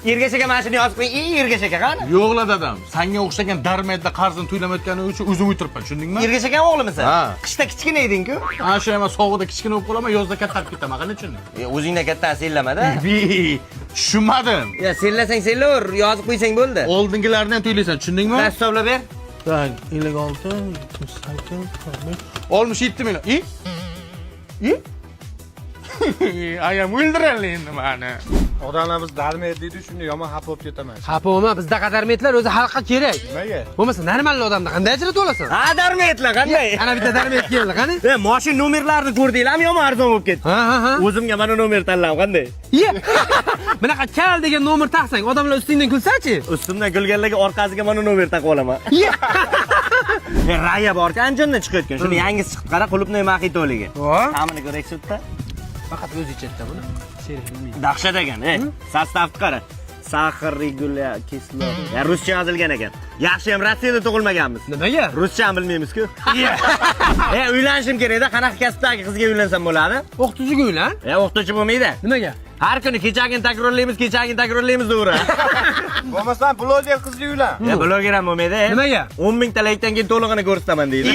Ergash aka mana shuni yozib qo'ying. Ergash aka qani? Yo'qlar dadam. Senga o'xshagan darmedda qarzini to'lamayotganing uchun o'zim o'tiribman, tushundingmi? Ergash aka o'g'limisan? Ha. Qishda kichkina eding-ku. Ana shu ham sovuqda kichkina bo'lib qolaman, yozda kattarib ketaman, qani tushunding? O'zingdan kattani sellamada. Tushunmadim. Ya sellasang sellaver, yozib qo'ysang bo'ldi. Oldingilarni ham to'laysan, tushundingmi? Hisoblab ber. Tak, 56, 78, 67 million. Ayam o'ldiradi endi meni. Odamlarimiz darmed deydi, shunda yomon xafa bo'lib ketaman. Xafa bo'lma, bizda qadarmetlar o'zi xalqqa kerak. Nimaga? Bo'lmasa normal odamda qanday ajrat olasan? Ha, darmetlar qanday? Ana bitta darmet keldi, qani? Mashina nomerlarini ko'rdinglarmi? Yomon arzon bo'lib ketdi. Ha. O'zimga mana nomer tanlab qanday? Bunaqa kal degan nomer taqsang, odamlar ustingdan kulsa-chi? Ustimdan kulganlarga orqasiga mana nomer taqib olaman. Raya bor-ku, Andijondan chiqayotgan. Shuni yangisi chiqib qara, qulupnoy maxitoligi. Ta'mini ko'raylik sutda. Faqat o'zi ichadi buni. Sherik bilmaydi. Dahshat ekan, sostavni qara. Saxar, regular, kislot. Ruscha yozilgan ekan. Yaxshi ham Rossiyada tug'ilmaganmiz. Nimaga? Ruscha ham bilmaymiz-ku. Uylanishim kerak-da, qanaqa kasbdagi qizga uylansam bo'ladi? O'qituvchiga uylan. O'qituvchi bo'lmaydi. Nimaga? Har kuni kechagini takrorlaymiz, to'g'ri. Bo'lmasam bloger qizga uylan. Bloger ham bo'lmaydi. Nimaga? 10 ming talaydan keyin to'lig'ini ko'rsataman deydi.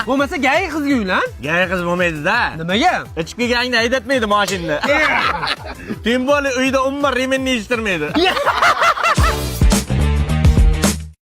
Bo'lmasa gay qizga uylan. Gay qiz bo'lmaydi-da. Nimaga? Ichib kelganingda haydatmaydi mashinani. Temboli uyda umuman remenni yechtirmaydi.